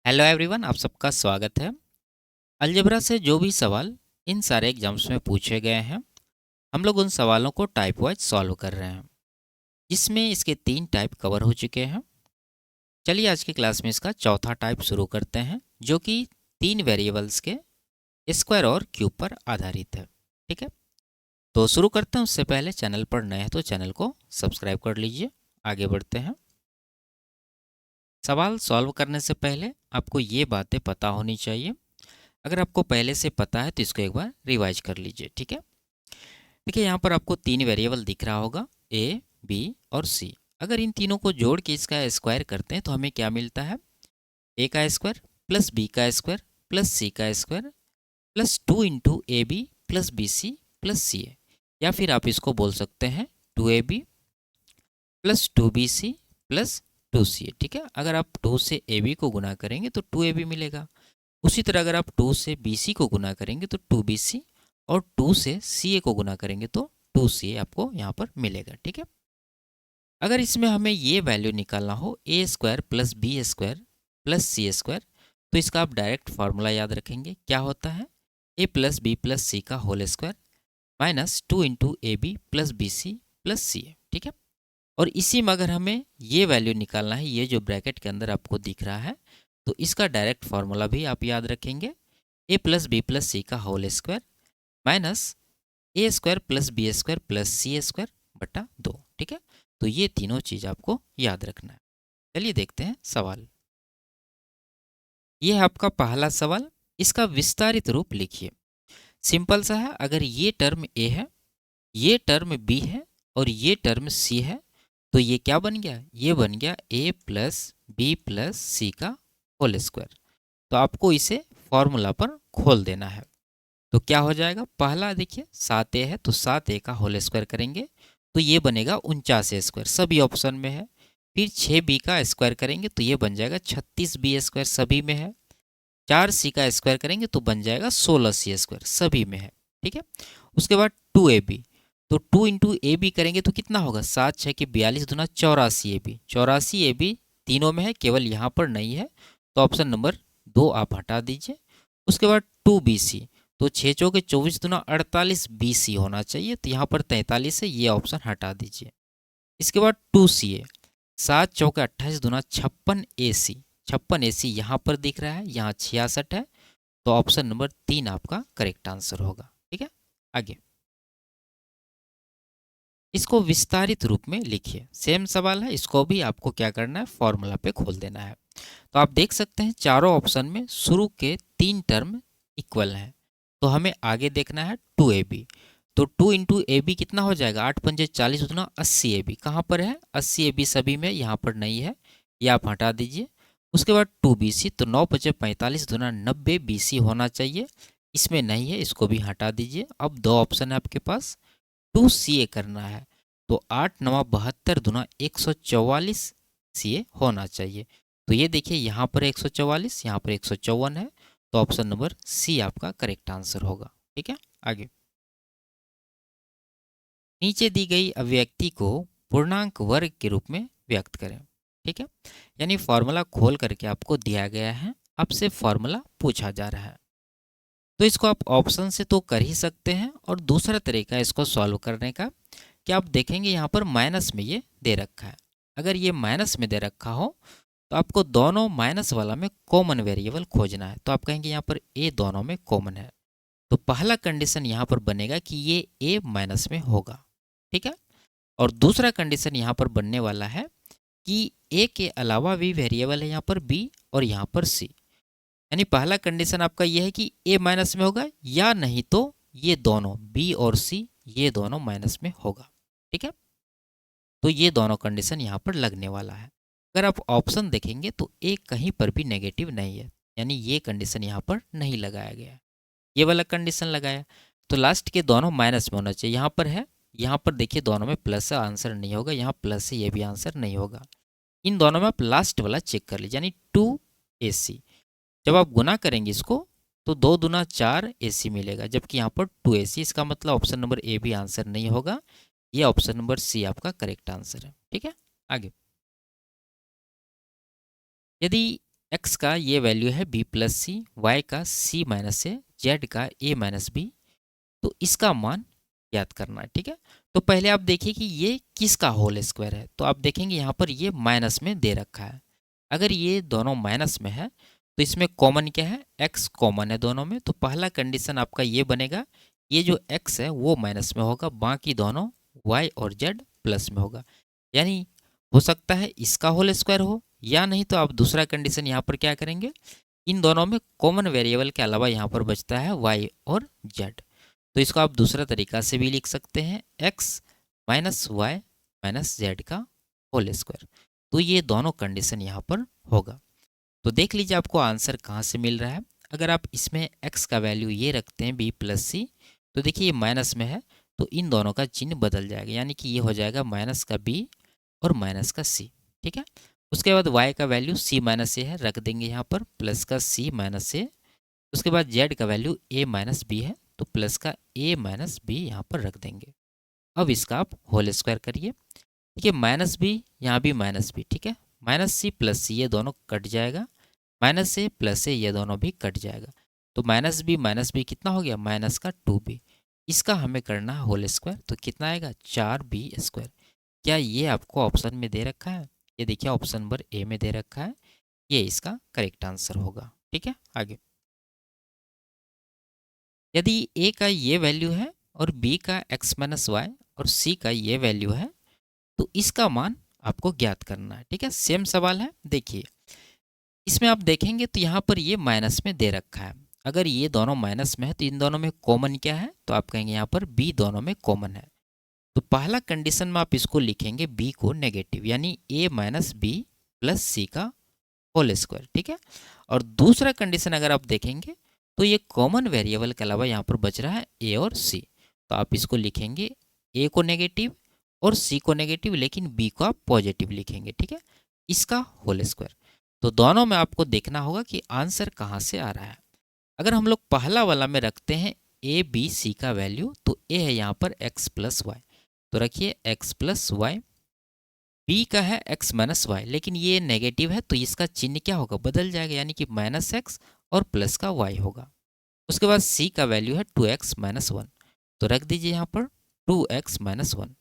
Hello everyone, आप सबका स्वागत है। अलजेब्रा से जो भी सवाल इन सारे एग्जाम्स में पूछे गए हैं, हम लोग उन सवालों को टाइप वाइज सॉल्व कर रहे हैं, जिसमें इसके 3 टाइप कवर हो चुके हैं। चलिए आज की क्लास में इसका चौथा टाइप शुरू करते हैं, जो कि 3 वेरिएबल्स के स्क्वायर और क्यूब पर आधारित है। ठीक है, तो शुरू करते हैं। उससे पहले चैनल पर नए हैं तो चैनल को सब्सक्राइब कर लीजिए। आगे बढ़ते हैं। सवाल सॉल्व करने से पहले आपको ये बातें पता होनी चाहिए। अगर आपको पहले से पता है तो इसको एक बार रिवाइज कर लीजिए। ठीक है, देखिए यहाँ पर आपको 3 वेरिएबल दिख रहा होगा, ए, बी और सी। अगर इन तीनों को जोड़ के इसका स्क्वायर करते हैं तो हमें क्या मिलता है? ए का स्क्वायर प्लस बी का स्क्वायर प्लस सी का square plus 2 × A B plus B C plus C A. या फिर आप इसको बोल सकते हैं 2ab plus 2bc plus 2ca। ठीक है, अगर आप 2 से ab को गुना करेंगे तो 2ab मिलेगा। उसी तरह अगर आप 2 से BC को गुना करेंगे तो 2BC और 2 से CA को गुना करेंगे तो 2CA आपको यहाँ पर मिलेगा। ठीक है, अगर इसमें हमें ये वैल्यू निकालना हो A square plus B square plus C square, तो इसका आप डायरेक्ट फार्मूला याद रखेंगे। क्या होता है? A plus B plus C का whole square minus 2 × AB plus BC plus CA। ठीक है, और इसी में अगर हमें ये वैल्यू निकालना है, ये जो ब्रैकेट के अंदर आपको दिख रहा है, तो इसका डायरेक्ट फार्मूला भी आप याद रखेंगे। A plus B plus C का whole square minus A square plus B square plus C square बटा 2। ठीक है, तो ये तीनों चीज़ आपको याद रखना है। चलिए देखते हैं सवाल। ये है आपका पहला सवाल। इसका विस्तारित रूप लिखिए। सिंपल सा है। अगर ये टर्म ए है, ये टर्म बी है और ये टर्म सी है, तो ये क्या बन गया? ये बन गया ए प्लस बी प्लस सी का होल स्क्वायर। तो आपको इसे फॉर्मूला पर खोल देना है। तो क्या हो जाएगा? पहला देखिए 7a है तो 7a का होल स्क्वायर करेंगे तो ये बनेगा 49a स्क्वायर, सभी ऑप्शन में है। फिर 6b का स्क्वायर करेंगे तो ये बन जाएगा 36b स्क्वायर, सभी में है। 4c का स्क्वायर करेंगे तो बन जाएगा 16c स्क्वायर, सभी में है। ठीक है, उसके बाद 2ab, तो 2 × ab करेंगे तो कितना होगा? 7 6 की 42 दूना 84ab, 84ab तीनों में है, केवल यहाँ पर नहीं है, तो ऑप्शन नंबर 2 आप हटा दीजिए। उसके बाद 2bc, तो 6 चौके 24 दूना 48bc होना चाहिए, तो यहाँ पर 43 है, ये ऑप्शन हटा दीजिए। इसके बाद 2ca, 7 चौके 28 दूना 56ac, 56ac यहाँ पर दिख रहा है, यहाँ 66 है, तो ऑप्शन नंबर 3 आपका करेक्ट आंसर होगा। ठीक है, आगे इसको विस्तारित रूप में लिखिए। सेम सवाल है, इसको भी आपको क्या करना है? फॉर्मूला पे खोल देना है। तो आप देख सकते हैं चारों ऑप्शन में शुरू के 3 टर्म इक्वल हैं, तो हमें आगे देखना है 2ab। तो 2 × ab कितना हो जाएगा? 8 पंजे 40 उतना 80ab, कहाँ पर है? 80ab सभी में, यहाँ पर नहीं है, ये आप हटा दीजिए। उसके बाद 2bc, तो 9 पंजे 45 दूना 90bc होना चाहिए, इसमें नहीं है, इसको भी हटा दीजिए। अब 2 ऑप्शन है आपके पास, 2ca करना है, तो 8 9 72 दूना 144 ca होना चाहिए। तो ये देखिए यहाँ पर 144, यहाँ पर 154 है, तो ऑप्शन नंबर सी आपका करेक्ट आंसर होगा। ठीक है, आगे नीचे दी गई अभिव्यक्ति को पूर्णांक वर्ग के रूप में व्यक्त करें। ठीक है, यानी फॉर्मूला खोल करके आपको दिया गया है, आपसे फॉर्मूला पूछा जा रहा है। तो इसको आप ऑप्शन से तो कर ही सकते हैं, और दूसरा तरीका इसको सॉल्व करने का कि आप देखेंगे यहाँ पर माइनस में ये दे रखा है। अगर ये माइनस में दे रखा हो तो आपको दोनों माइनस वाला में कॉमन वेरिएबल खोजना है। तो आप कहेंगे यहाँ पर ए दोनों में कॉमन है, तो पहला कंडीशन यहाँ पर बनेगा कि ये ए माइनस में होगा। ठीक है, और दूसरा कंडीशन यहाँ पर बनने वाला है कि ए के अलावा भी वेरिएबल है यहाँ पर बी और यहाँ पर सी। यानी पहला कंडीशन आपका यह है कि ए माइनस में होगा, या नहीं तो ये दोनों बी और सी ये दोनों माइनस में होगा। ठीक है, तो ये दोनों कंडीशन यहाँ पर लगने वाला है। अगर आप ऑप्शन देखेंगे तो ए कहीं पर भी नेगेटिव नहीं है, यानी ये कंडीशन यहाँ पर नहीं लगाया गया, ये वाला कंडीशन लगाया। तो लास्ट के दोनों माइनस में होना चाहिए, यहाँ पर है, यहाँ पर देखिए दोनों में प्लस है, आंसर नहीं होगा, यहाँ प्लस है, ये भी आंसर नहीं होगा। इन दोनों में आप लास्ट वाला चेक कर लीजिए, यानी 2ac। जब आप गुना करेंगे इसको तो 2 दूना 4 ac मिलेगा, जबकि यहाँ पर 2ac, इसका मतलब ऑप्शन नंबर ए भी आंसर नहीं होगा, ये ऑप्शन नंबर सी आपका करेक्ट आंसर है। ठीक है, आगे यदि एक्स का ये वैल्यू है बी प्लस सी, वाई का सी माइनस ए, जेड का ए माइनस बी। तो इसका मान याद करना है, ठीक है। तो पहले आप देखिए कि ये किसका होल स्क्वायर है, तो आप देखेंगे यहाँ पर ये माइनस में दे रखा है। अगर ये दोनों माइनस में है तो इसमें कॉमन क्या है, एक्स कॉमन है दोनों में। तो पहला कंडीशन आपका ये बनेगा, ये जो एक्स है वो माइनस में होगा, बाकी दोनों वाई और जेड प्लस में होगा। यानी हो सकता है इसका होल स्क्वायर हो, या नहीं तो आप दूसरा कंडीशन यहाँ पर क्या करेंगे, इन दोनों में कॉमन वेरिएबल के अलावा यहाँ पर बचता है वाई और जेड। तो इसको आप दूसरा तरीका से भी लिख सकते हैं, X minus Y minus Z का होल स्क्वायर। तो ये दोनों कंडीशन यहाँ पर होगा। तो देख लीजिए आपको आंसर कहाँ से मिल रहा है। अगर आप इसमें x का वैल्यू ये रखते हैं b प्लस सी, तो देखिए ये माइनस में है तो इन दोनों का चिन्ह बदल जाएगा, यानी कि ये हो जाएगा माइनस का b और माइनस का c, ठीक है। उसके बाद y का वैल्यू c माइनस ए है, रख देंगे यहाँ पर प्लस का c माइनस ए। उसके बाद z का वैल्यू a माइनस बी है, तो प्लस का a माइनस बी यहाँ पर रख देंगे। अब इसका आप होल स्क्वायर करिए, ठीक है। माइनस बी, यहाँ भी माइनस बी, ठीक है। माइनस सी प्लस सी ये दोनों कट जाएगा, माइनस ए प्लस ए ये दोनों भी कट जाएगा। तो माइनस बी कितना हो गया, माइनस का 2b। इसका हमें करना है होल स्क्वायर, तो कितना आएगा 4b²। क्या ये आपको ऑप्शन में दे रखा है, ये देखिए ऑप्शन नंबर ए में दे रखा है, ये इसका करेक्ट आंसर होगा, ठीक है। आगे, यदि ए का ये वैल्यू है और बी का x माइनस वाई और सी का ये वैल्यू है, तो इसका मान आपको ज्ञात करना है, ठीक है। सेम सवाल है, देखिए इसमें आप देखेंगे तो यहाँ पर ये माइनस में दे रखा है। अगर ये दोनों माइनस में है तो इन दोनों में कॉमन क्या है, तो आप कहेंगे यहाँ पर b दोनों में कॉमन है। तो पहला कंडीशन में आप इसको लिखेंगे b को नेगेटिव, यानी a minus B plus C का होल स्क्वायर, ठीक है। और दूसरा कंडीशन अगर आप देखेंगे तो ये कॉमन वेरिएबल के अलावा यहाँ पर बच रहा है a और c, तो आप इसको लिखेंगे a को नेगेटिव और c को नेगेटिव, लेकिन b को आप पॉजिटिव लिखेंगे, ठीक है, इसका होल स्क्वायर। तो दोनों में आपको देखना होगा कि आंसर कहाँ से आ रहा है। अगर हम लोग पहला वाला में रखते हैं ए बी सी का वैल्यू, तो ए है यहाँ पर x प्लस वाई, तो रखिए x प्लस वाई। बी का है x माइनस वाई, लेकिन ये नेगेटिव है तो इसका चिन्ह क्या होगा, बदल जाएगा, यानी कि माइनस एक्स और प्लस का y होगा। उसके बाद c का वैल्यू है 2x माइनस वन, तो रख दीजिए यहाँ पर 2x माइनस वन।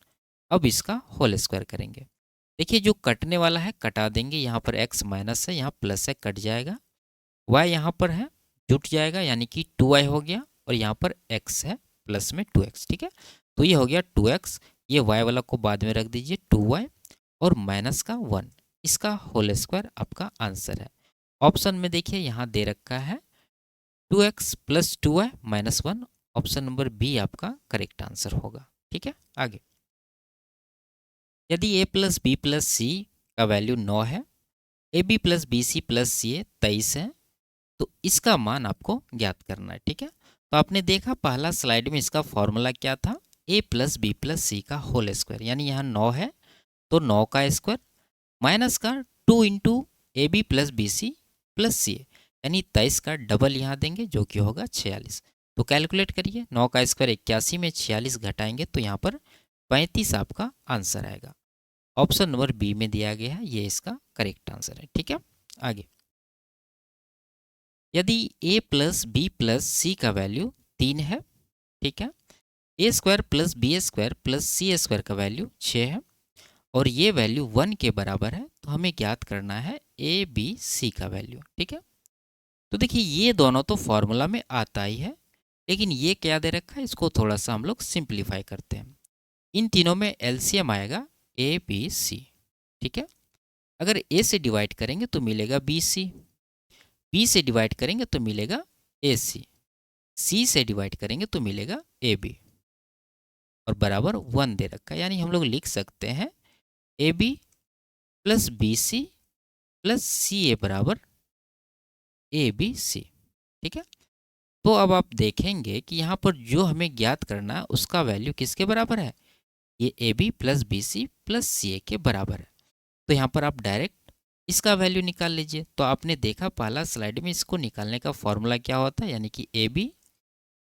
अब इसका होल स्क्वायर करेंगे, देखिए जो कटने वाला है कटा देंगे, यहाँ पर x माइनस है, यहाँ प्लस है, कट जाएगा, y यहाँ पर है जुट जाएगा, यानी कि 2y हो गया, और यहाँ पर x है प्लस में 2x, ठीक है। तो ये हो गया 2x, ये y वाला को बाद में रख दीजिए 2y और माइनस का 1, इसका होल स्क्वायर आपका आंसर है। ऑप्शन में देखिए यहाँ दे रखा है 2x plus 2y minus 1, option number B आपका करेक्ट आंसर होगा, ठीक है। आगे, यदि a plus B plus C का वैल्यू 9 है, A B plus B C plus C A 23 है, तो इसका मान आपको ज्ञात करना है, ठीक है। तो आपने देखा पहला स्लाइड में इसका फॉर्मूला क्या था, a plus B plus C का होल स्क्वायर, यानी यहाँ 9 है तो 9 का स्क्वायर माइनस का 2 into A B plus B C plus C A, यानी 23 का डबल यहाँ देंगे जो कि होगा 46। तो कैलकुलेट करिए, 9 का स्क्वायर 81 में 46 घटाएंगे तो यहाँ पर 35 आपका आंसर आएगा। ऑप्शन नंबर बी में दिया गया है, ये इसका करेक्ट आंसर है, ठीक है। आगे, यदि a plus B plus C का वैल्यू 3 है, ठीक है, A square plus B square plus C square का वैल्यू 6 है, और ये वैल्यू 1 के बराबर है, तो हमें ज्ञात करना है ए बी सी का वैल्यू, ठीक है। तो देखिए ये दोनों तो फॉर्मूला में आता ही है, लेकिन ये क्या दे रखा है, इसको थोड़ा सा हम लोग सिंप्लीफाई करते हैं। इन तीनों में एलसीएम आएगा ए बी सी, ठीक है। अगर ए से डिवाइड करेंगे तो मिलेगा बी सी, बी से डिवाइड करेंगे तो मिलेगा ए सी, सी से डिवाइड करेंगे तो मिलेगा ए बी, और बराबर 1 दे रखा है, यानी हम लोग लिख सकते हैं A B plus B C plus C A बराबर ए बी सी, ठीक है। तो अब आप देखेंगे कि यहाँ पर जो हमें ज्ञात करना है उसका वैल्यू किसके बराबर है, ये A B plus B C plus C A के बराबर है। तो यहाँ पर आप डायरेक्ट इसका वैल्यू निकाल लीजिए। तो आपने देखा पहला स्लाइड में इसको निकालने का फॉर्मूला क्या होता है, यानी कि A B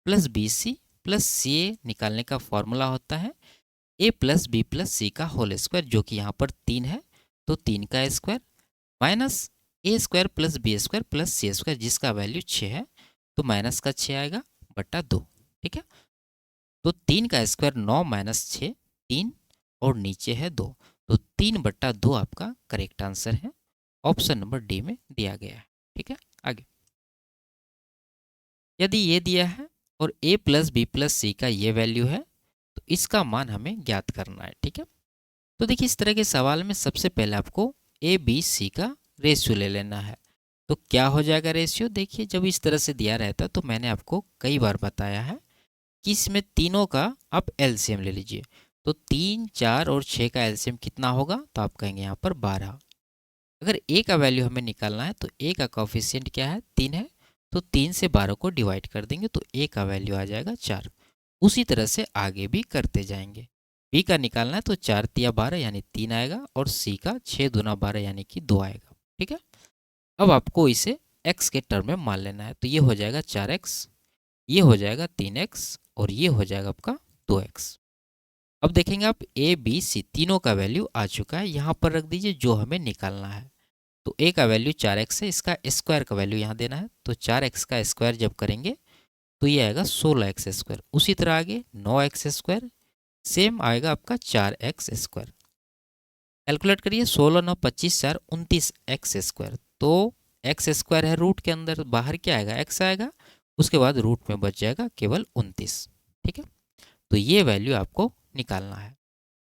plus B C plus C A निकालने का फॉर्मूला होता है A plus B plus C का होल स्क्वायर, जो कि यहाँ पर 3 है, तो 3 का square minus A square plus B square plus C square जिसका वैल्यू 6 है, तो माइनस का 6 आएगा बटा 2। ठीक है, तो 3 का स्क्वायर 9 माइनस 6 3 और नीचे है 2, तो 3 बट्टा 2 आपका करेक्ट आंसर है, ऑप्शन नंबर डी में दिया गया है। ठीक है, आगे यदि ये दिया है और a plus B plus C का ये वैल्यू है, तो इसका मान हमें ज्ञात करना है। ठीक है, तो देखिए इस तरह के सवाल में सबसे पहले आपको ए बी सी का रेशियो ले लेना है। तो क्या हो जाएगा रेशियो, देखिए जब इस तरह से दिया रहता है तो मैंने आपको कई बार बताया है कि इसमें तीनों का आप एलसीएम ले लीजिए। तो 3, 4 और 6 का एलसीएम कितना होगा, तो आप कहेंगे यहाँ पर 12। अगर ए का वैल्यू हमें निकालना है तो ए का कोफिशिएंट क्या है, 3 है, तो 3 से 12 को डिवाइड कर देंगे तो ए का वैल्यू आ जाएगा 4। उसी तरह से आगे भी करते जाएंगे। बी का निकालना है तो 4 तिया 12 यानी 3 आएगा और सी का 6 दूना 12 यानी कि 2 आएगा। ठीक है, अब आपको इसे x के टर्म में मान लेना है, तो ये हो जाएगा 4x, ये हो जाएगा 3x और ये हो जाएगा आपका 2x। अब देखेंगे आप ए बी सी तीनों का वैल्यू आ चुका है, यहाँ पर रख दीजिए जो हमें निकालना है। तो ए का वैल्यू 4x है, इसका स्क्वायर का वैल्यू यहाँ देना है, तो 4x का स्क्वायर जब करेंगे तो ये आएगा 16x स्क्वायर। उसी तरह आगे 9x स्क्वायर, सेम आएगा आपका 4x स्क्वायर। कैलकुलेट करिए, 16 9 25 4 29x स्क्वायर। तो x स्क्वायर है रूट के अंदर, बाहर क्या आएगा x आएगा, उसके बाद रूट में बच जाएगा केवल 29। ठीक है, तो ये वैल्यू आपको निकालना है।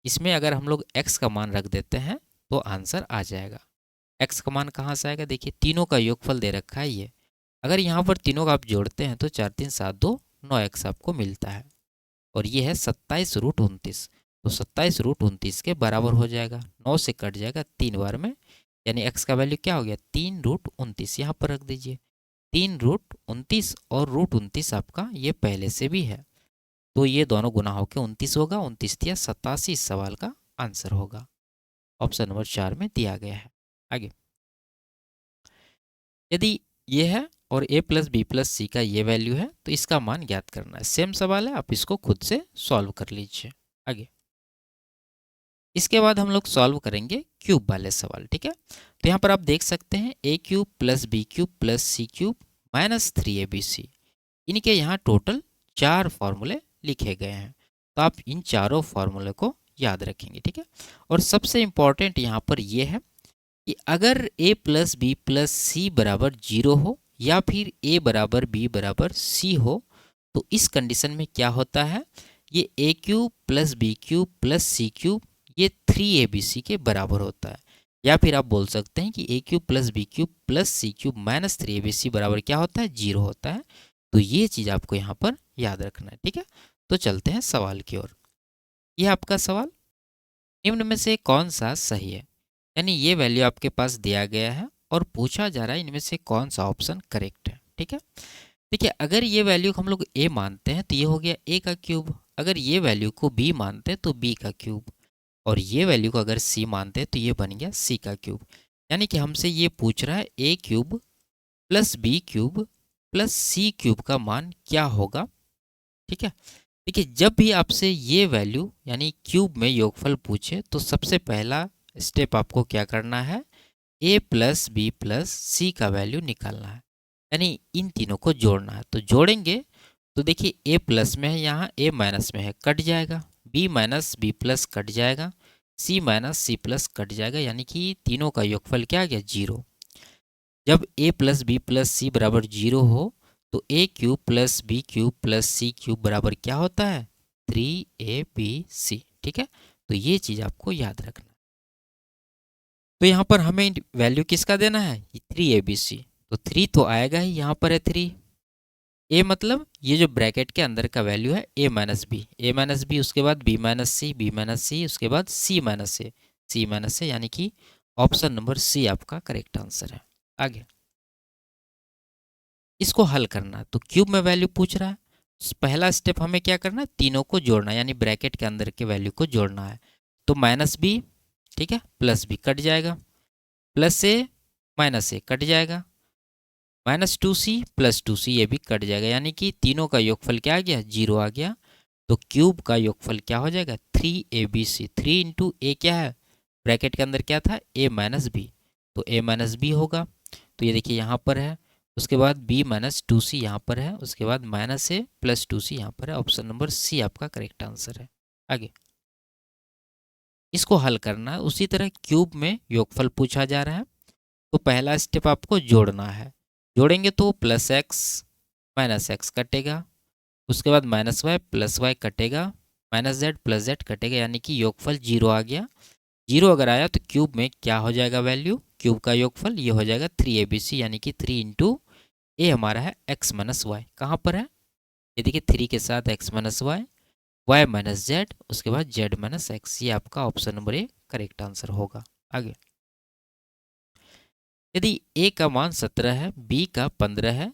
इसमें अगर हम लोग x का मान रख देते हैं तो आंसर आ जाएगा। x का मान कहाँ से आएगा, देखिए तीनों का योगफल दे रखा है ये, अगर यहाँ पर तीनों का आप जोड़ते हैं तो 4 3 7 2 9x आपको मिलता है और ये है 27 रूट 29। तो 27 रूट 29 के बराबर हो जाएगा, 9 से कट जाएगा 3 बार में, यानी x का वैल्यू क्या हो गया 3 रूट 29। यहाँ पर रख दीजिए 3 रूट 29 और रूट 29 आपका ये पहले से भी है, तो ये दोनों गुना होकर 29 होगा, 29 या 87 इस सवाल का आंसर होगा, ऑप्शन नंबर 4 में दिया गया है। आगे यदि ये है और a plus B plus C का ये वैल्यू है तो इसका मान ज्ञात करना है। सेम सवाल है, आप इसको खुद से सॉल्व कर लीजिए। आगे इसके बाद हम लोग सॉल्व करेंगे क्यूब वाले सवाल। ठीक है, तो यहाँ पर आप देख सकते हैं a cube plus B cube plus C cube minus 3abc, इनके यहाँ टोटल 4 फॉर्मूले लिखे गए हैं, तो आप इन चारों फॉर्मूले को याद रखेंगे। ठीक है, और सबसे इम्पॉर्टेंट यहाँ पर यह है कि अगर a प्लस बी प्लस सी बराबर 0 हो या फिर a बराबर b बराबर c हो, तो इस कंडीशन में क्या होता है, ये a cube plus B cube plus C cube ये 3abc के बराबर होता है, या फिर आप बोल सकते हैं कि a cube plus B cube plus C cube minus 3abc बराबर क्या होता है, 0 होता है। तो ये चीज़ आपको यहाँ पर याद रखना है। ठीक है, तो चलते हैं सवाल की ओर। यह आपका सवाल, निम्न में से कौन सा सही है, यानी ये वैल्यू आपके पास दिया गया है और पूछा जा रहा है इनमें से कौन सा ऑप्शन करेक्ट है। ठीक है, देखिए अगर ये वैल्यू हम लोग a मानते हैं तो ये हो गया a का क्यूब, अगर ये वैल्यू को b मानते हैं तो b का क्यूब, और ये वैल्यू को अगर c मानते हैं तो ये बन गया c का क्यूब। यानी कि हमसे ये पूछ रहा है a cube plus B cube plus C cube का मान क्या होगा। ठीक है, देखिए जब भी आपसे ये वैल्यू यानी क्यूब में योगफल पूछे तो सबसे पहला स्टेप आपको क्या करना है, a plus B plus C का वैल्यू निकालना है, यानी इन तीनों को जोड़ना है। तो जोड़ेंगे तो देखिए a प्लस में है, यहाँ a माइनस में है, कट जाएगा, b minus B plus cut जाएगा, c माइनस सी प्लस कट जाएगा, यानी कि तीनों का योगफल क्या आ गया 0। जब a प्लस बी प्लस सी बराबर 0 हो तो a cube plus B cube plus C cube बराबर क्या होता है 3abc। ठीक है, तो ये चीज़ आपको याद रखना। तो यहाँ पर हमें वैल्यू किसका देना है 3abc, तो 3 तो आएगा ही, यहाँ पर है 3, a मतलब ये जो ब्रैकेट के अंदर का वैल्यू है a माइनस बी, उसके बाद b माइनस सी, बी माइनस सी, उसके बाद c माइनस ए, यानी कि ऑप्शन नंबर सी आपका करेक्ट आंसर है। आगे इसको हल करना है, तो क्यूब में वैल्यू पूछ रहा है, पहला स्टेप हमें क्या करना है, तीनों को जोड़ना है, यानी ब्रैकेट के अंदर के वैल्यू को जोड़ना है। तो माइनस बी, ठीक है, प्लस बी कट जाएगा, प्लस ए माइनस ए कट जाएगा, माइनस 2c प्लस 2c ये भी कट जाएगा, यानी कि तीनों का योगफल क्या आ गया 0 आ गया। तो क्यूब का योगफल क्या हो जाएगा 3abc, 3 इंटू ए क्या है ब्रैकेट के अंदर क्या था a माइनस बी, तो a माइनस बी होगा, तो ये देखिए यहाँ पर है, उसके बाद b माइनस 2c यहाँ पर है, उसके बाद माइनस a प्लस 2c यहाँ पर है। ऑप्शन नंबर सी आपका करेक्ट आंसर है। आगे इसको हल करना है। उसी तरह क्यूब में योगफल पूछा जा रहा है, तो पहला स्टेप आपको जोड़ना है। जोड़ेंगे तो प्लस एक्स माइनस एक्स कटेगा, उसके बाद माइनस वाई प्लस वाई कटेगा, माइनस जेड प्लस जेड कटेगा, यानी कि योगफल 0 आ गया। 0 अगर आया तो क्यूब में क्या हो जाएगा वैल्यू, क्यूब का योगफल ये हो जाएगा 3abc, यानी कि 3 इंटू ए हमारा है x माइनस वाई। कहाँ पर है, ये देखिए 3 के साथ x minus Y, Y minus Z, उसके बाद जेड माइनस एक्स। ये आपका option number A correct answer होगा। आगे यदि a का मान 17 है, b का 15 है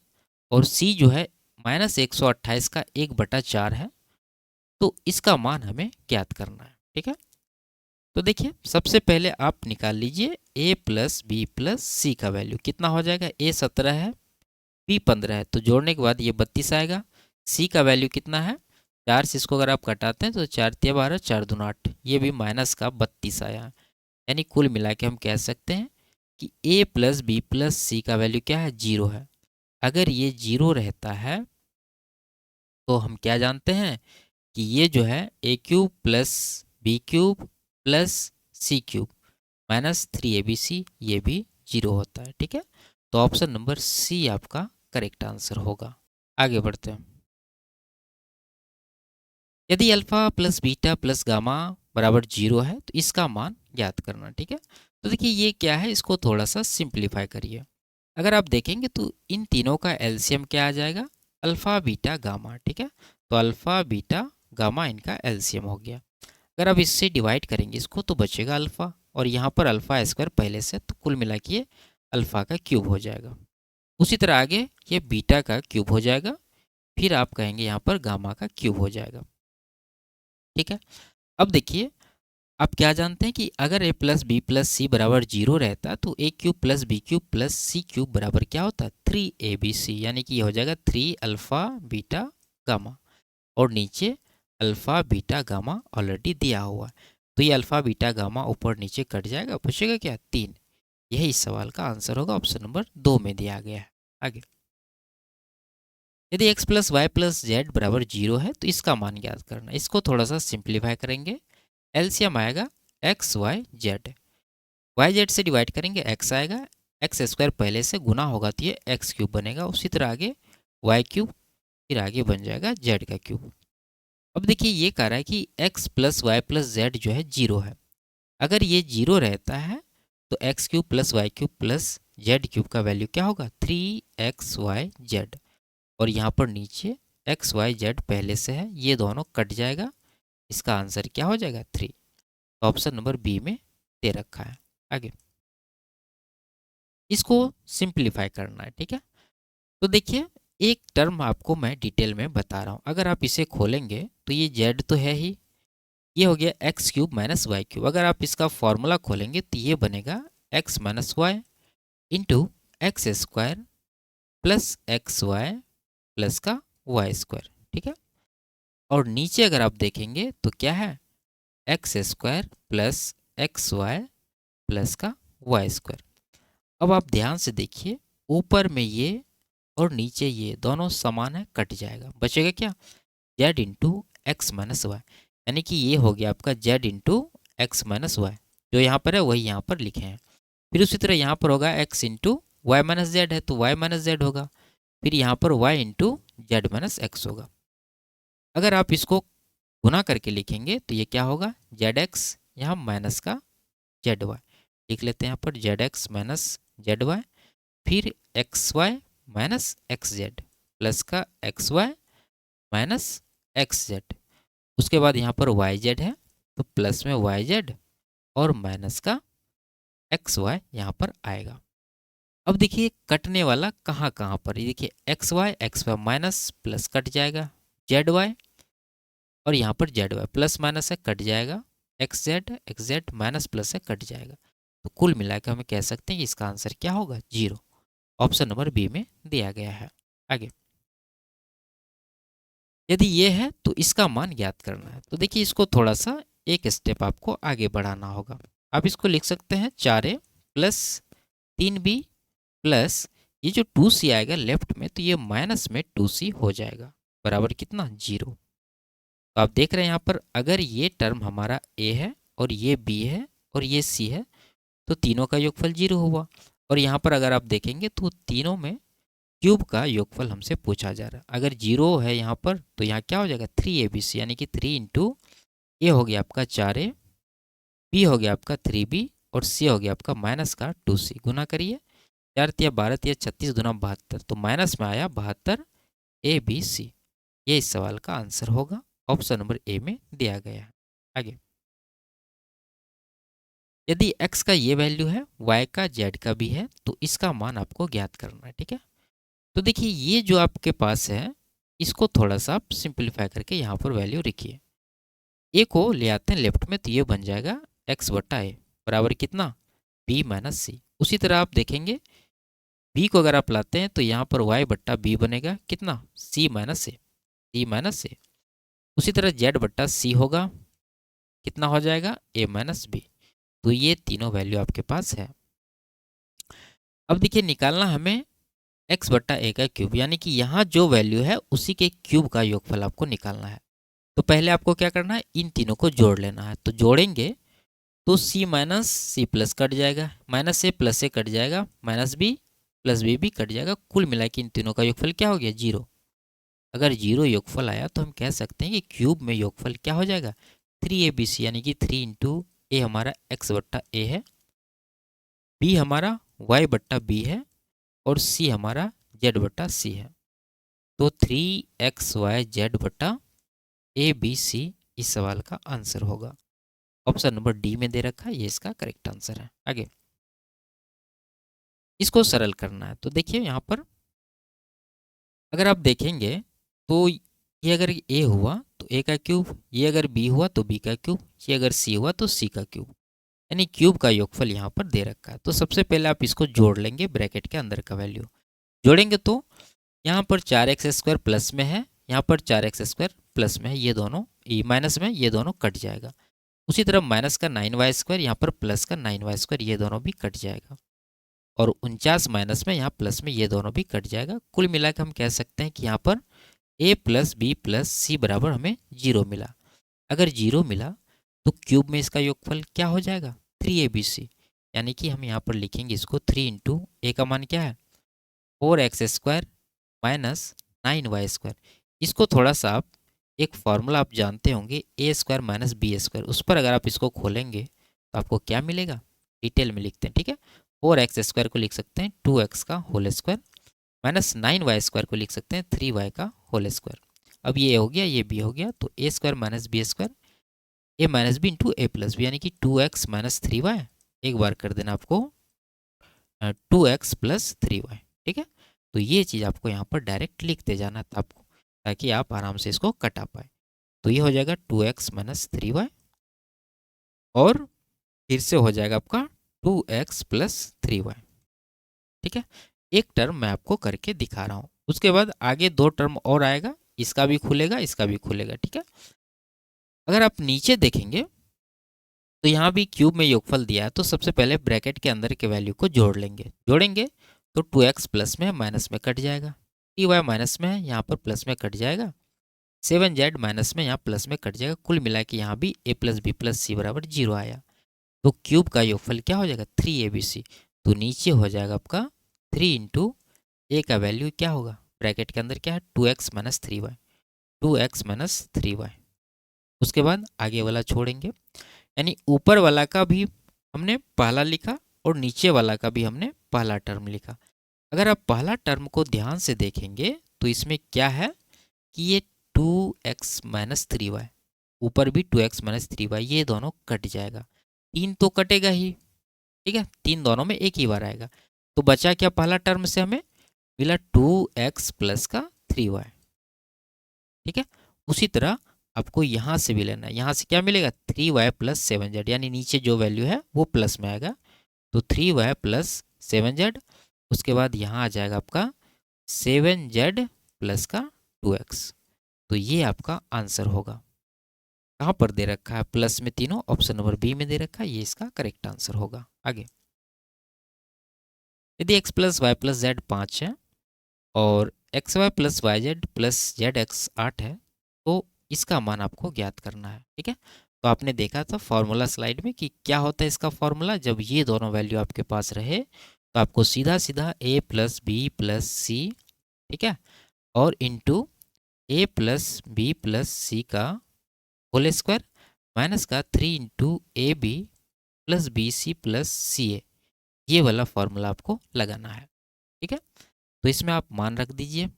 और c जो है माइनस 128 का 1/4 है, तो इसका मान हमें ज्ञात करना है। ठीक है, तो देखिए सबसे पहले आप निकाल लीजिए a plus B plus C का वैल्यू कितना हो जाएगा। a 17 है, b 15 है, तो जोड़ने के बाद ये 32 आएगा। c का वैल्यू कितना है, 4 से इसको अगर आप कटाते हैं तो 4 तिया 12 4 दूना 8, ये भी माइनस का 32 आया है। यानी कुल मिला के हम कह सकते हैं कि a plus B plus C का वैल्यू क्या है, 0 है। अगर ये 0 रहता है तो हम क्या जानते हैं कि ये जो है a cube plus B cube plus C cube minus 3abc ये भी 0 होता है। ठीक है, तो ऑप्शन नंबर सी आपका करेक्ट आंसर होगा। आगे बढ़ते हैं। यदि alpha plus beta plus gamma बराबर 0 है तो इसका मान ज्ञात करना। ठीक है, तो देखिए ये क्या है, इसको थोड़ा सा सिंप्लीफाई करिए। अगर आप देखेंगे तो इन तीनों का एलसीएम क्या आ जाएगा, अल्फा बीटा गामा। ठीक है, तो अल्फा बीटा गामा इनका एलसीएम हो गया। अगर आप इससे डिवाइड करेंगे इसको तो बचेगा अल्फ़ा, और यहाँ पर अल्फ़ा स्क्वायर पहले से, तो कुल मिला के ये अल्फ़ा का क्यूब हो जाएगा। उसी तरह आगे ये बीटा का क्यूब हो जाएगा, फिर आप कहेंगे यहाँ पर गामा का क्यूब हो जाएगा। ठीक है, अब देखिए आप क्या जानते हैं कि अगर a प्लस बी प्लस सी बराबर 0 रहता तो a cube plus B cube plus C cube बराबर क्या होता है, 3abc, यानी कि ये हो जाएगा 3 अल्फ़ा बीटा गामा, और नीचे अल्फ़ा बीटा गामा ऑलरेडी दिया हुआ है, तो ये अल्फ़ा बीटा गामा ऊपर नीचे कट जाएगा, पूछेगा क्या 3। यही इस सवाल का आंसर होगा, ऑप्शन नंबर 2 में दिया गया है। आगे यदि x plus Y plus Z बराबर 0 है तो इसका मान ज्ञात करना। इसको थोड़ा सा सिंप्लीफाई करेंगे, एलसीएम आएगा X Y Z, Y Z से डिवाइड करेंगे एक्स आएगा, एक्स स्क्वायर पहले से गुना होगा तो ये एक्स क्यूब बनेगा। उसी तरह आगे वाई क्यूब, फिर आगे बन जाएगा जेड का क्यूब। अब देखिए ये कह रहा है कि x plus Y plus Z जो है 0 है। अगर ये 0 रहता है तो X cube plus Y cube plus Z cube का वैल्यू क्या होगा, 3xyz, और यहाँ पर नीचे xyz पहले से है, ये दोनों कट जाएगा, इसका आंसर क्या हो जाएगा 3। ऑप्शन नंबर बी में दे रखा है। आगे इसको सिंप्लीफाई करना है। ठीक है, तो देखिए एक टर्म आपको मैं डिटेल में बता रहा हूँ। अगर आप इसे खोलेंगे तो ये जेड तो है ही, ये हो गया X cube minus Y cube. अगर आप इसका फॉर्मूला खोलेंगे तो ये बनेगा X minus Y into X square plus X Y plus का वाई स्क्वायर। ठीक है, और नीचे अगर आप देखेंगे तो क्या है, X square plus X Y plus का वाई स्क्वायर। अब आप ध्यान से देखिए, ऊपर में ये और नीचे ये दोनों समान है, कट जाएगा, बचेगा क्या, z into x minus y, यानी कि ये हो गया आपका z into x minus y, जो यहाँ पर है वही यहाँ पर लिखे हैं। फिर उसी तरह यहाँ पर होगा x into y minus z है तो वाई माइनस जेड होगा, फिर यहाँ पर y into z minus x होगा। अगर आप इसको गुना करके लिखेंगे तो ये क्या होगा, जेड एक्स यहाँ माइनस का जेड वाई, लिख लेते हैं यहाँ पर Z X minus Z Y, फिर X Y minus X Z plus का X Y minus X Z, उसके बाद यहाँ पर वाई जेड है तो प्लस में वाई जेड और माइनस का एक्स वाई यहाँ पर आएगा। अब देखिए कटने वाला कहाँ कहाँ पर, ये देखिए x Y minus plus cut जाएगा, जेड वाई और यहाँ पर जेड वाई प्लस माइनस है कट जाएगा, एक्स जेड माइनस प्लस है कट जाएगा, तो कुल मिलाकर हमें कह सकते हैं कि इसका आंसर क्या होगा 0। ऑप्शन नंबर बी में दिया गया है। आगे यदि ये है तो इसका मान ज्ञात करना है। तो देखिए इसको थोड़ा सा एक स्टेप आपको आगे बढ़ाना होगा। आप इसको लिख सकते हैं 4a प्लस 3b प्लस ये जो 2c आएगा लेफ्ट में, तो ये माइनस में 2c हो जाएगा, बराबर कितना 0। तो आप देख रहे हैं यहाँ पर अगर ये टर्म हमारा a है और ये b है और ये c है, तो तीनों का योगफल 0 हुआ। और यहाँ पर अगर आप देखेंगे तो तीनों में क्यूब का योगफल हमसे पूछा जा रहा है। अगर 0 है यहाँ पर तो यहाँ क्या हो जाएगा 3abc, यानी कि 3 इंटू ए हो गया आपका 4a, b हो गया आपका 3b और c हो गया आपका माइनस का 2c। गुना करिए, 4 तिया 12 तिया 36 दूना 72, तो माइनस में आया 72 abc। ये इस सवाल का आंसर होगा, ऑप्शन नंबर ए में दिया गया है। आगे, यदि x का ये वैल्यू है, y का z का भी है, तो इसका मान आपको ज्ञात करना है। ठीक है, तो देखिए ये जो आपके पास है, इसको थोड़ा सा आप सिंप्लीफाई करके यहाँ पर वैल्यू लिखिए। ए को ले आते हैं लेफ्ट में, तो ये बन जाएगा x बट्टा ए बराबर कितना b माइनस सी। उसी तरह आप देखेंगे b को अगर आप लाते हैं तो यहाँ पर y बट्टा b बनेगा कितना c माइनस ए, c माइनस ए। उसी तरह z बट्टा c होगा, कितना हो जाएगा a माइनस बी। तो ये तीनों वैल्यू आपके पास है। अब देखिए निकालना हमें x बट्टा ए का क्यूब, यानी कि यहाँ जो वैल्यू है उसी के क्यूब का योगफल आपको निकालना है। तो पहले आपको क्या करना है, इन तीनों को जोड़ लेना है। तो जोड़ेंगे तो c माइनस सी प्लस कट जाएगा, माइनस ए प्लस ए कट जाएगा, माइनस बी प्लस बी भी कट जाएगा। कुल मिला के इन तीनों का योगफल क्या हो गया 0। अगर 0 योगफल आया तो हम कह सकते हैं कि क्यूब में योगफल क्या हो जाएगा 3abc, यानी कि 3 इंटू ए हमारा x बट्टा ए है, b हमारा y बट्टा बी है और c हमारा z बट्टा सी है। तो 3xy बट्टा ए बी सी इस सवाल का आंसर होगा। ऑप्शन नंबर डी में दे रखा है, ये इसका करेक्ट आंसर है। आगे, इसको सरल करना है। तो देखिए यहाँ पर अगर आप देखेंगे तो ये अगर ए हुआ तो ए का क्यूब, ये अगर बी हुआ तो बी का क्यूब, ये अगर सी हुआ तो सी का क्यूब, यानी क्यूब का योगफल यहाँ पर दे रखा है। तो सबसे पहले आप इसको जोड़ लेंगे, ब्रैकेट के अंदर का वैल्यू जोड़ेंगे तो यहाँ पर 4x² प्लस में है, यहाँ पर 4x² प्लस में है, ये दोनों माइनस में, ये दोनों कट जाएगा। उसी तरह माइनस का 9y², यहाँ पर प्लस का 9y², ये दोनों भी कट जाएगा। और 49 माइनस में, यहाँ प्लस में, ये दोनों भी कट जाएगा। कुल मिलाकर हम कह सकते हैं कि यहाँ पर a प्लस बी प्लस सी बराबर हमें 0 मिला। अगर 0 मिला तो क्यूब में इसका योगफल क्या हो जाएगा 3abc, यानी कि हम यहाँ पर लिखेंगे इसको 3 इंटू ए का मान क्या है 4x² माइनस 9y²। इसको थोड़ा सा आप एक फॉर्मूला आप जानते होंगे a² माइनस b², उस पर अगर आप इसको खोलेंगे तो आपको क्या मिलेगा, डिटेल में लिखते हैं। ठीक है, 4x² को लिख सकते हैं 2x का होल स्क्वायर माइनस 9y² को लिख सकते हैं 3y का होल स्क्वायर। अब ये हो गया, ये b हो गया, तो a² minus b², a minus b into A plus b, यानी कि 2x माइनस 3y। एक बार कर देना आपको 2x प्लस 3y। ठीक है, तो ये चीज़ आपको यहाँ पर डायरेक्ट लिखते जाना था आपको, ताकि आप आराम से इसको कटा पाए। तो ये हो जाएगा 2x माइनस 3y और फिर से हो जाएगा आपका 2x प्लस 3y। ठीक है, एक टर्म मैं आपको करके दिखा रहा हूँ, उसके बाद आगे 2 टर्म और आएगा, इसका भी खुलेगा, इसका भी खुलेगा। ठीक है, अगर आप नीचे देखेंगे तो यहाँ भी क्यूब में योगफल दिया है, तो सबसे पहले ब्रैकेट के अंदर के वैल्यू को जोड़ेंगे तो 2x प्लस में माइनस में कट जाएगा, 3y माइनस में है, यहाँ पर प्लस में कट जाएगा, 7z माइनस में यहाँ प्लस में कट जाएगा। कुल मिला के यहाँ भी a प्लस बी प्लस सी बराबर 0 आया। तो क्यूब का योगफल क्या हो जाएगा 3abc। तो नीचे हो जाएगा आपका 3 इंटू ए का वैल्यू क्या होगा, ब्रैकेट के अंदर क्या है 2x minus 3y, 2x minus 3y। उसके बाद आगे वाला छोड़ेंगे, यानी ऊपर वाला का भी हमने पहला लिखा और नीचे वाला का भी हमने पहला टर्म लिखा। अगर आप पहला टर्म को ध्यान से देखेंगे तो इसमें क्या है कि ये 2x माइनस 3y, ऊपर भी 2x माइनस 3y, ये दोनों कट जाएगा, 3 तो कटेगा ही। ठीक है, 3 दोनों में एक ही बार आएगा। तो बचा क्या पहला टर्म से हमें मिला 2x प्लस का 3y। ठीक है, उसी तरह आपको यहाँ से भी लेना है, यहाँ से क्या मिलेगा 3y प्लस 7z, यानी नीचे जो वैल्यू है वो प्लस में आएगा, तो 3y प्लस 7z। उसके बाद यहाँ आ जाएगा आपका 7z प्लस का 2x। तो ये आपका आंसर होगा। कहाँ पर दे रखा है प्लस में तीनों, ऑप्शन नंबर बी में दे रखा है, ये इसका करेक्ट आंसर होगा। आगे, यदि x plus Y plus z 5 है और x Y plus y z plus z x 8 है, तो इसका मान आपको ज्ञात करना है। ठीक है, तो आपने देखा था फॉर्मूला स्लाइड में कि क्या होता है इसका फॉर्मूला। जब ये दोनों वैल्यू आपके पास रहे तो आपको सीधा सीधा A plus B plus C, ठीक है, और इंटू ए प्लस बी प्लस सी का होल स्क्वायर माइनस का 3 into A B plus B C plus C A, ये वाला फॉर्मूला आपको लगाना है। ठीक है, तो इसमें आप मान रख दीजिए।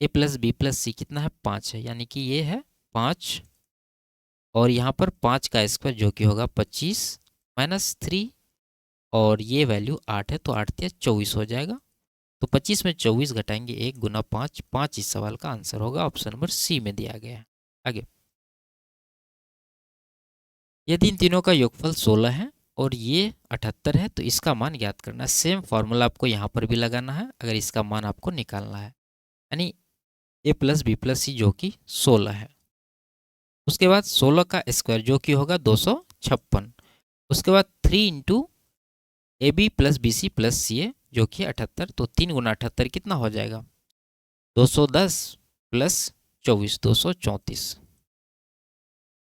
ए प्लस बी प्लस सी कितना है, 5 है, यानी कि ये है 5, और यहाँ पर 5 का स्क्वायर जो कि होगा 25 माइनस 3, और ये वैल्यू 8 है तो 8 या 24 हो जाएगा। तो 25 में 24 घटाएंगे 1 गुना 5, 5 इस सवाल का आंसर होगा। ऑप्शन नंबर सी में दिया गया है। आगे, यदि इन तीनों का योगफल 16 है और ये 78 है तो इसका मान ज्ञात करना है। सेम फॉर्मूला आपको यहाँ पर भी लगाना है अगर इसका मान आपको निकालना है, यानी ए प्लस बी प्लस सी जो कि 16 है। उसके बाद 16 का स्क्वायर जो कि होगा 256। उसके बाद 3 into A B plus B C plus C A जो कि 78, तो 3 गुना 78 कितना हो जाएगा, 210 प्लस 24, 234।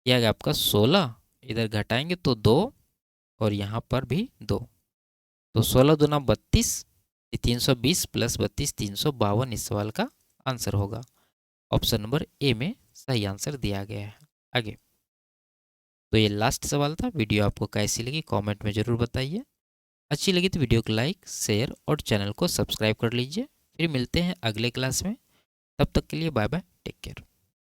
यह आ गया आपका 16, इधर घटाएंगे तो 2, और यहाँ पर भी 2, तो 16 दूना 32, 320 प्लस 32 352 इस सवाल का आंसर होगा। ऑप्शन नंबर ए में सही आंसर दिया गया है। आगे, तो ये लास्ट सवाल था। वीडियो आपको कैसी लगी कमेंट में ज़रूर बताइए। अच्छी लगी तो वीडियो को लाइक शेयर और चैनल को सब्सक्राइब कर लीजिए। फिर मिलते हैं अगले क्लास में, तब तक के लिए बाय बाय, टेक केयर।